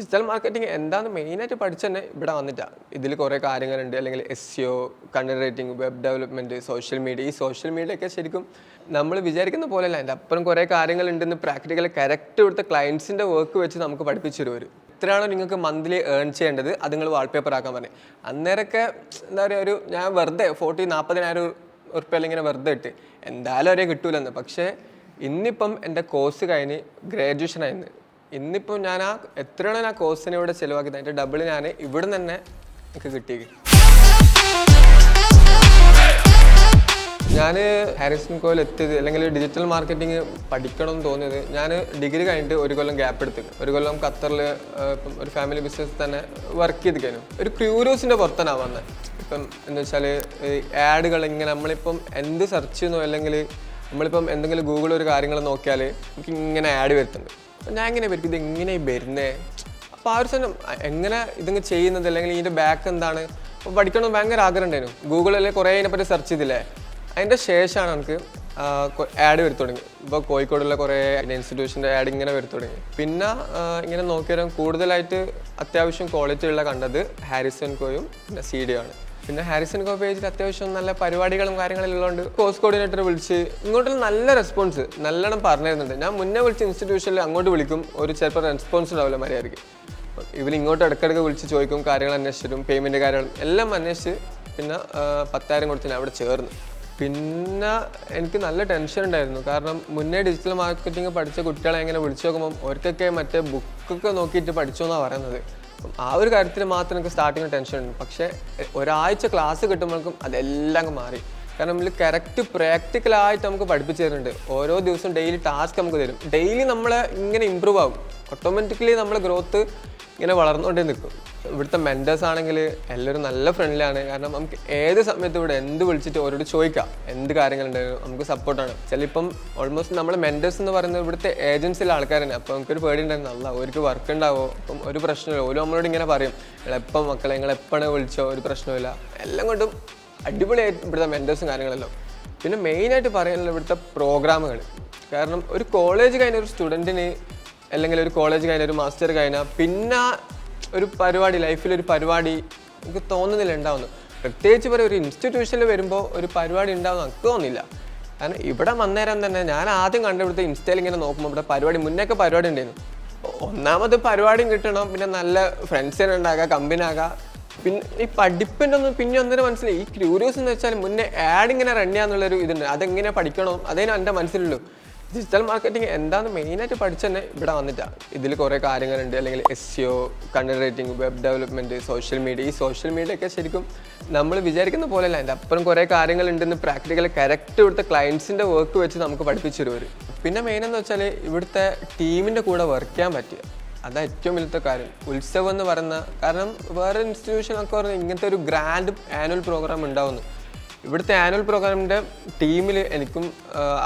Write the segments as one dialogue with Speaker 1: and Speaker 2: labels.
Speaker 1: Digital marketing എന്താണെന്ന് മെയിനായിട്ട് പഠിച്ച് തന്നെ ഇവിടെ വന്നിട്ടാണ്. ഇതിൽ കുറേ കാര്യങ്ങളുണ്ട്, അല്ലെങ്കിൽ SEO, content writing, web development, social media. ഈ സോഷ്യൽ മീഡിയയൊക്കെ ശരിക്കും നമ്മൾ വിചാരിക്കുന്ന പോലെയല്ല, അതിൻ്റെ അപ്പുറം കുറേ കാര്യങ്ങളുണ്ടെന്ന് പ്രാക്ടിക്കലി കറക്റ്റ് ഇവിടുത്തെ ക്ലയൻസിൻ്റെ വർക്ക് വെച്ച് നമുക്ക് പഠിപ്പിച്ചു തരും. ഇത്രയാണോ നിങ്ങൾക്ക് മന്ത്ലി ഏൺ ചെയ്യേണ്ടത്, അത് നിങ്ങൾ വാൾപേപ്പർ ആക്കാൻ പറഞ്ഞു. അന്നേരമൊക്കെ എന്താ പറയുക, ഞാൻ വെറുതെ 40,000-40,000 ഉറുപ്പ്യ ഇങ്ങനെ വെറുതെ ഇട്ട് എന്തായാലും അവരെ കിട്ടൂലെന്ന്. പക്ഷേ ഇന്നിപ്പം എൻ്റെ കോഴ്സ് കഴിഞ്ഞ് ഗ്രാജുവേഷൻ ആയിരുന്നു. ഇന്നിപ്പം ഞാൻ എത്രയാണോ ഞാൻ കോഴ്സിന് ഇവിടെ ചിലവാക്കിയത് അതിൻ്റെ ഡബിൾ ഞാൻ ഇവിടെ നിന്ന് തന്നെ എനിക്ക് കിട്ടിയത്. ഞാൻ ഹാരിസൺ കോയിൽ എത്തിയത്, അല്ലെങ്കിൽ ഡിജിറ്റൽ മാർക്കറ്റിംഗ് പഠിക്കണമെന്ന് തോന്നിയത്, ഞാൻ ഡിഗ്രി കഴിഞ്ഞിട്ട് ഒരു കൊല്ലം ഗ്യാപ്പ് എടുത്തു. ഒരു കൊല്ലം ഖത്തറിൽ ഇപ്പം ഒരു ഫാമിലി ബിസിനസ് തന്നെ വർക്ക് ചെയ്ത് കഴിഞ്ഞു. ഒരു ക്യൂരിയോസിൻ്റെ പുറത്താണ് വന്നത്. ഇപ്പം എന്താ വെച്ചാൽ ആഡുകൾ ഇങ്ങനെ നമ്മളിപ്പം എന്ത് സെർച്ച് ചെയ്യുന്നു, അല്ലെങ്കിൽ നമ്മളിപ്പം എന്തെങ്കിലും ഗൂഗിൾ ഒരു കാര്യങ്ങൾ നോക്കിയാൽ നമുക്ക് ഇങ്ങനെ ആഡ് വരുത്തുന്നുണ്ട്. അപ്പം ഞാൻ ഇങ്ങനെ വരും, ഇത് എങ്ങനെ വരുന്നേ, അപ്പോൾ ആ ഒരു സാധനം എങ്ങനെ ഇതിങ്ങനെ ചെയ്യുന്നത്, അല്ലെങ്കിൽ ഇതിൻ്റെ ബാക്ക് എന്താണ്, അപ്പോൾ പഠിക്കണം ഭയങ്കര ആഗ്രഹം ഉണ്ടായിരുന്നു. ഗൂഗിളിൽ കുറേ ഇതിനെപ്പറ്റി സെർച്ച് ചെയ്തില്ലേ, അതിൻ്റെ ശേഷമാണ് എനിക്ക് ആഡ് വരുത്തി തുടങ്ങി. ഇപ്പോൾ കോഴിക്കോടുള്ള കുറേ ഇൻസ്റ്റിറ്റ്യൂഷൻ്റെ ആഡ് ഇങ്ങനെ വരുത്തി തുടങ്ങി. പിന്നെ ഇങ്ങനെ നോക്കിയാൽ കൂടുതലായിട്ട് അത്യാവശ്യം ക്വാളിറ്റി ഉള്ള കണ്ടത് ഹാരിസൺ കോയും പിന്നെ CD ആണ്. പിന്നെ ഹാരിസൺ കോ പേജിൽ അത്യാവശ്യം നല്ല പരിപാടികളും കാര്യങ്ങളും ഉള്ളതുകൊണ്ട് കോഴ്സ് കോർഡിനേറ്റർ വിളിച്ച് ഇങ്ങോട്ടുള്ള നല്ല റെസ്പോൺസ് നല്ലോണം പറഞ്ഞിരുന്നുണ്ട്. ഞാൻ മുന്നേ വിളിച്ച ഇൻസ്റ്റിറ്റ്യൂഷനിൽ അങ്ങോട്ട് വിളിക്കും, ഒരു ചിലപ്പോൾ റെസ്പോൺസ് ഉണ്ടാവില്ല മര്യാദയ്ക്ക്. ഇവരിങ്ങോട്ട് ഇടയ്ക്കിടയ്ക്ക് വിളിച്ച് ചോദിക്കും, കാര്യങ്ങൾ അന്വേഷിച്ചിട്ടും പേയ്മെൻറ്റ് കാര്യങ്ങളും എല്ലാം അന്വേഷിച്ച് പിന്നെ 10,000 കൊടുത്ത് ഞാൻ അവിടെ ചേർന്നു. പിന്നെ എനിക്ക് നല്ല ടെൻഷൻ ഉണ്ടായിരുന്നു, കാരണം മുന്നേ ഡിജിറ്റൽ മാർക്കറ്റിംഗ് പഠിച്ച കുട്ടികളെ എങ്ങനെ വിളിച്ചു നോക്കുമ്പം അവർക്കൊക്കെ മറ്റേ ബുക്കൊക്കെ നോക്കിയിട്ട് പഠിച്ചു എന്നാണ് പറയുന്നത്. അപ്പം ആ ഒരു കാര്യത്തിൽ മാത്രം എനിക്ക് സ്റ്റാർട്ടിങ് ടെൻഷൻ ഉണ്ട്. പക്ഷേ ഒരാഴ്ച ക്ലാസ് കിട്ടുമ്പോഴേക്കും അതെല്ലാം മാറി. കാരണം നമ്മൾ കറക്റ്റ് പ്രാക്ടിക്കലായിട്ട് നമുക്ക് പഠിപ്പിച്ചു തരുന്നുണ്ട്. ഓരോ ദിവസവും ഡെയിലി ടാസ്ക് നമുക്ക് തരും. ഡെയിലി നമ്മൾ ഇങ്ങനെ ഇമ്പ്രൂവ് ആകും. ഓട്ടോമാറ്റിക്കലി നമ്മൾ ഗ്രോത്ത് ഇങ്ങനെ വളർന്നുകൊണ്ടേ നിൽക്കും. ഇവിടുത്തെ മെൻറ്റേഴ്സ് ആണെങ്കിൽ എല്ലാവരും നല്ല ഫ്രണ്ട്ലിയാണ്. കാരണം നമുക്ക് ഏത് സമയത്ത് ഇവിടെ എന്ത് വിളിച്ചിട്ട് അവരോട് ചോദിക്കാം, എന്ത് കാര്യങ്ങളുണ്ടായിരുന്നു, നമുക്ക് സപ്പോർട്ടാണ്. ചിലപ്പം ഓൾമോസ്റ്റ് നമ്മൾ മെൻറ്റേഴ്സ് എന്ന് പറയുന്നത് ഇവിടുത്തെ ഏജൻസിയിലെ ആൾക്കാർ തന്നെ. അപ്പോൾ നമുക്കൊരു പേടി ഉണ്ടായിരുന്നു, അല്ല അവർക്ക് വർക്ക് ഉണ്ടാവോ, അപ്പം ഒരു പ്രശ്നമില്ല. ഓരോ നമ്മളോട് ഇങ്ങനെ പറയും, നിങ്ങളെപ്പം മക്കളെ നിങ്ങളെപ്പോഴാണ് വിളിച്ചോ, ഒരു പ്രശ്നമില്ല. എല്ലാം കൊണ്ടും അടിപൊളിയായിട്ട് ഇവിടുത്തെ മെൻറ്റേഴ്സും കാര്യങ്ങളെല്ലാം. പിന്നെ മെയിനായിട്ട് പറയാനുള്ള ഇവിടുത്തെ പ്രോഗ്രാമുകൾ. കാരണം ഒരു കോളേജ് കഴിഞ്ഞ ഒരു സ്റ്റുഡൻറ്റിന്, അല്ലെങ്കിൽ ഒരു കോളേജ് കഴിഞ്ഞ ഒരു മാസ്റ്റർ കഴിഞ്ഞാൽ പിന്നെ ഒരു പരിപാടി, ലൈഫിലൊരു പരിപാടി എനിക്ക് തോന്നുന്നില്ല ഉണ്ടാവുന്നു. പ്രത്യേകിച്ച് പറയും ഒരു ഇൻസ്റ്റിറ്റ്യൂഷനിൽ വരുമ്പോൾ ഒരു പരിപാടി ഉണ്ടാവുന്ന എനിക്ക് തോന്നുന്നില്ല. കാരണം ഇവിടെ വന്നേരം തന്നെ ഞാൻ ആദ്യം കണ്ടുപിടുത്ത ഇൻസ്റ്റയിൽ ഇങ്ങനെ നോക്കുമ്പോൾ ഇവിടെ പരിപാടി, മുന്നേയൊക്കെ പരിപാടി ഉണ്ടായിരുന്നു. ഒന്നാമത് പരിപാടിയും കിട്ടണം, പിന്നെ നല്ല ഫ്രണ്ട്സിനെ ഉണ്ടാകുക, കമ്പനി ആകുക. പിന്നെ ഈ പഠിപ്പിൻ്റെ ഒന്നും പിന്നെ ഒന്നിനും മനസ്സിലായി. ഈ ക്യൂരിയോസ് എന്ന് വെച്ചാൽ മുന്നേ ആഡ് ഇങ്ങനെ റൺ ചെയ്യാന്നുള്ളൊരു ഇതുണ്ട്, അതെങ്ങനെ പഠിക്കണോ അതേനും എൻ്റെ മനസ്സിലുള്ളൂ. ഡിജിറ്റൽ മാർക്കറ്റിംഗ് എന്താണെന്ന് മെയിനായിട്ട് പഠിച്ച് തന്നെ ഇവിടെ വന്നിട്ടാണ്. ഇതിൽ കുറേ കാര്യങ്ങളുണ്ട്, അല്ലെങ്കിൽ SEO, content writing, web development, social media. ഈ സോഷ്യൽ മീഡിയയൊക്കെ ശരിക്കും നമ്മൾ വിചാരിക്കുന്ന പോലെയല്ല, അതിൻ്റെ അപ്പുറം കുറേ കാര്യങ്ങളുണ്ടെന്ന് പ്രാക്ടിക്കലി കറക്റ്റ് ഇവിടുത്തെ ക്ലയൻസിൻ്റെ വർക്ക് വെച്ച് നമുക്ക് പഠിപ്പിച്ചു തരും. പിന്നെ മെയിനെന്ന് വെച്ചാൽ ഇവിടുത്തെ ടീമിൻ്റെ കൂടെ വർക്ക് ചെയ്യാൻ പറ്റുക, അതാണ് ഏറ്റവും വലിയ കാര്യം. ഉത്സവം എന്ന് പറയുന്ന, കാരണം വേറെ ഇൻസ്റ്റിറ്റ്യൂഷനൊക്കെ പറഞ്ഞാൽ ഇങ്ങനത്തെ ഒരു ഗ്രാൻഡ് ആനുവൽ പ്രോഗ്രാം ഉണ്ടാവുന്നു. ഇവിടുത്തെ ആനുവൽ പ്രോഗ്രാമിൻ്റെ ടീമിൽ എനിക്കും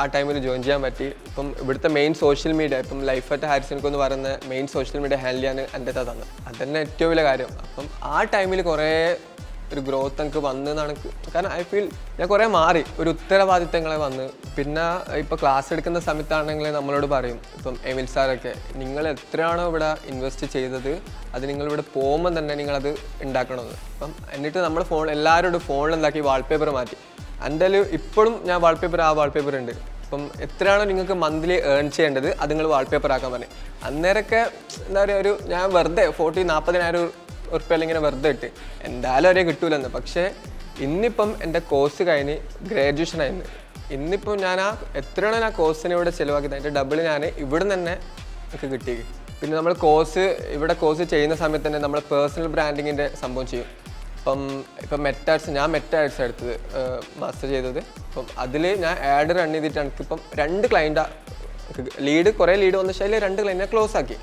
Speaker 1: ആ ടൈമിൽ ജോയിൻ ചെയ്യാൻ പറ്റി. ഇപ്പം ഇവിടുത്തെ മെയിൻ സോഷ്യൽ മീഡിയ, ഇപ്പം ലൈഫ് അറ്റ് ഹാരിസൺ കോ എന്ന് പറയുന്ന മെയിൻ സോഷ്യൽ മീഡിയ ഹാൻഡിൽ ചെയ്യാൻ എൻ്റെ തന്നത്. അതന്നെ ഏറ്റവും വലിയ കാര്യം. അപ്പം ആ ടൈമിൽ കുറേ ഒരു ഗ്രോത്ത് എനിക്ക് വന്നതാണ്. കാരണം ഐ ഫീൽ ഞാൻ കുറേ മാറി, ഒരു ഉത്തരവാദിത്തങ്ങളെ വന്ന്. പിന്നെ ഇപ്പോൾ ക്ലാസ് എടുക്കുന്ന സമയത്താണെങ്കിൽ നമ്മളോട് പറയും, ഇപ്പം എമിൽ സാറൊക്കെ, നിങ്ങൾ എത്രയാണോ ഇവിടെ ഇൻവെസ്റ്റ് ചെയ്തത് അത് നിങ്ങളിവിടെ പോകുമ്പോൾ തന്നെ നിങ്ങളത് ഉണ്ടാക്കണമെന്ന്. അപ്പം എന്നിട്ട് നമ്മൾ എല്ലാവരോടും ഫോണിൽ എന്താക്കി വാൾപേപ്പർ മാറ്റി. എൻ്റെ ഇപ്പോഴും ഞാൻ ആ വാൾപേപ്പർ ഉണ്ട്. അപ്പം എത്രയാണോ നിങ്ങൾക്ക് മന്ത്ലി ഏൺ ചെയ്യേണ്ടത് അത് നിങ്ങൾ വാൾപേപ്പർ ആക്കാൻ പറഞ്ഞു. അന്നേരമൊക്കെ എന്താ പറയുക, ഞാൻ വെറുതെ 40,000-40,000 ഉറുപ്പ്യ ഇങ്ങനെ വെറുതെ ഇട്ട് എന്തായാലും അവരെ കിട്ടൂലെന്ന്. പക്ഷേ ഇന്നിപ്പം എൻ്റെ കോഴ്സ് കഴിഞ്ഞ് ഗ്രാജുവേഷൻ ആയിരുന്നു. ഇന്നിപ്പം ഞാൻ എത്രയാണോ ഞാൻ കോഴ്സിന് ഇവിടെ ചിലവാക്കിയത് അതിൻ്റെ ഡബിൾ ഞാൻ ഇവിടെ നിന്ന് തന്നെ എനിക്ക് കിട്ടിയത്. പിന്നെ നമ്മൾ ഇവിടെ കോഴ്സ് ചെയ്യുന്ന സമയത്ത് തന്നെ നമ്മൾ പേഴ്സണൽ ബ്രാൻഡിങ്ങിൻ്റെ സംഭവം ചെയ്യും. ഇപ്പം ഞാൻ മെറ്റ ആഡ്സ് എടുത്തത് മാസ്റ്റർ ചെയ്തത്. അപ്പം അതിൽ ഞാൻ ആഡ് റൺ ചെയ്തിട്ട് എനിക്കിപ്പം 2 ക്ലയൻറ്റ് കുറേ ലീഡ് വന്ന ശൈലി 2 ക്ലയൻറ്റിനെ ക്ലോസ് ആക്കി.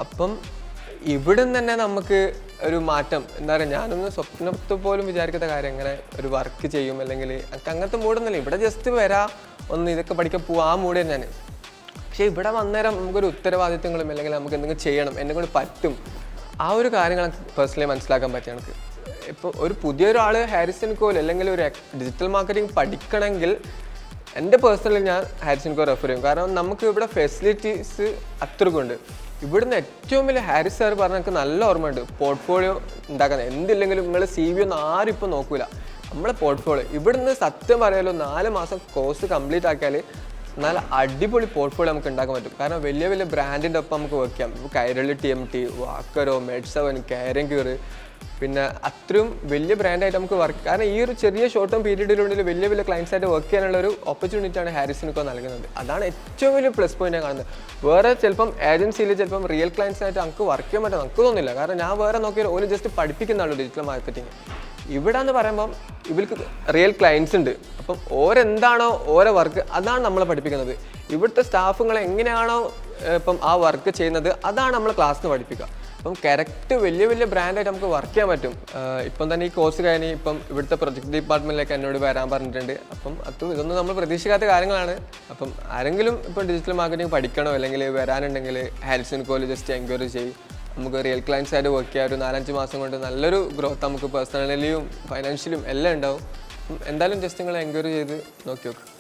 Speaker 1: അപ്പം ഇവിടെ നിന്ന് തന്നെ നമുക്ക് ഒരു മാറ്റം, എന്താ പറയുക, ഞാനൊന്ന് സ്വപ്നത്തിൽ പോലും വിചാരിക്കാത്ത കാര്യം എങ്ങനെ ഒരു വർക്ക് ചെയ്യും, അല്ലെങ്കിൽ എനിക്ക് അങ്ങനത്തെ മൂടൊന്നുമില്ല. ഇവിടെ ജസ്റ്റ് ഒന്ന് ഇതൊക്കെ പഠിക്കാൻ പോവാം, ആ മൂഡ് തന്നെയാണ്. പക്ഷേ ഇവിടെ വന്നേരം നമുക്കൊരു ഉത്തരവാദിത്തങ്ങളും, അല്ലെങ്കിൽ നമുക്ക് എന്തെങ്കിലും ചെയ്യണം, എന്നെ കൊണ്ട് പറ്റും, ആ ഒരു കാര്യങ്ങൾ പേഴ്സണലി മനസ്സിലാക്കാൻ പറ്റും എനിക്ക്. ഇപ്പോൾ ഒരു പുതിയൊരാൾ ഹാരിസൺ കോയിൽ അല്ലെങ്കിൽ ഒരു ഡിജിറ്റൽ മാർക്കറ്റിംഗ് പഠിക്കണമെങ്കിൽ എൻ്റെ പേഴ്സണലി ഞാൻ ഹാരിസൺ കോ റെഫർ ചെയ്യും. കാരണം നമുക്ക് ഇവിടെ ഫെസിലിറ്റീസ് അത്രക്കുണ്ട്. ഇവിടുന്ന് ഏറ്റവും വലിയ ഹാരിസ് സാർ പറഞ്ഞ എനിക്ക് നല്ല ഓർമ്മയുണ്ട്. പോർട്ട്ഫോളിയോ ഉണ്ടാക്കുന്നത് എന്തില്ലെങ്കിലും നിങ്ങൾ CV ഒന്നും ആരും ഇപ്പോൾ നോക്കൂല. നമ്മളെ പോർട്ട്ഫോളിയോ ഇവിടുന്ന് സത്യം പറയാലോ 4 മാസം കോഴ്സ് കംപ്ലീറ്റ് ആക്കിയാൽ നല്ല അടിപൊളി പോർട്ട്ഫോളിയോ നമുക്ക് ഉണ്ടാക്കാൻ പറ്റും. കാരണം വലിയ വലിയ ബ്രാൻഡിൻ്റെ ഒപ്പം നമുക്ക് വർക്ക് ചെയ്യാം. കൈരളി TMT, വാക്കറോ, മെഡ്7, കാരൻക്യൂർ, പിന്നെ അത്രയും വലിയ ബ്രാൻഡായിട്ട് നമുക്ക് വർക്ക്, കാരണം ഈ ഒരു ചെറിയ ഷോർട്ട് ടേം പീരീഡിനുള്ളിൽ വലിയ വലിയ ക്ലയൻസായിട്ട് വർക്ക് ചെയ്യാനുള്ള ഒരു ഓപ്പർച്യൂണിറ്റിയാണ് ഹാരിസിനിക്കോ നൽകുന്നത്. അതാണ് ഏറ്റവും വലിയ പ്ലസ് പോയിന്റ് ഞാൻ കാണുന്നത്. വേറെ ചിലപ്പം ഏജൻസിയിൽ ചിലപ്പം റിയൽ ക്ലയൻസായിട്ട് നമുക്ക് വർക്ക് ചെയ്യാൻ പറ്റും നമുക്ക് തോന്നില്ല. കാരണം ഞാൻ വേറെ നോക്കിയാൽ ഓരോ ജസ്റ്റ് പഠിപ്പിക്കുന്നുള്ളൂ ഡിജിറ്റൽ മാർക്കറ്റിംഗ്. ഇവിടെ എന്ന് പറയുമ്പം ഇവർക്ക് റിയൽ ക്ലയൻസ് ഉണ്ട്. അപ്പം ഓരെന്താണോ ഓരോ വർക്ക് അതാണ് നമ്മളെ പഠിപ്പിക്കുന്നത്. ഇവിടുത്തെ സ്റ്റാഫുകൾ എങ്ങനെയാണോ ഇപ്പം ആ വർക്ക് ചെയ്യുന്നത് അതാണ് നമ്മൾ ക്ലാസ്സിന് പഠിപ്പിക്കുക. അപ്പം കറക്റ്റ് വലിയ വലിയ ബ്രാൻഡായിട്ട് നമുക്ക് വർക്ക് ചെയ്യാൻ പറ്റും. ഇപ്പം തന്നെ ഈ കോഴ്സ് കഴിഞ്ഞ് ഇപ്പം ഇവിടുത്തെ പ്രൊജക്ട് ഡിപ്പാർട്ട്മെൻറ്റിലേക്ക് എന്നോട് വരാൻ പറഞ്ഞിട്ടുണ്ട്. അപ്പം ഇതൊന്നും നമ്മൾ പ്രതീക്ഷിക്കാത്ത കാര്യങ്ങളാണ്. അപ്പം ആരെങ്കിലും ഇപ്പം ഡിജിറ്റൽ മാർക്കറ്റിംഗ് പഠിക്കണോ അല്ലെങ്കിൽ വരാനുണ്ടെങ്കിൽ ഹാരിസിനിക്കോയിൽ ജസ്റ്റ് എൻക്വയറി ചെയ്യും. നമുക്ക് റിയൽ ക്ലയൻസായിട്ട് വർക്ക് ചെയ്യാൻ ഒരു 4-5 മാസം കൊണ്ട് നല്ലൊരു ഗ്രോത്ത് നമുക്ക് പേഴ്സണലിയും ഫൈനാൻഷ്യലിയും എല്ലാം ഉണ്ടാവും. എന്തായാലും ജസ്റ്റ് നിങ്ങൾ എൻക്വയറി ചെയ്ത് നോക്കി നോക്കുക.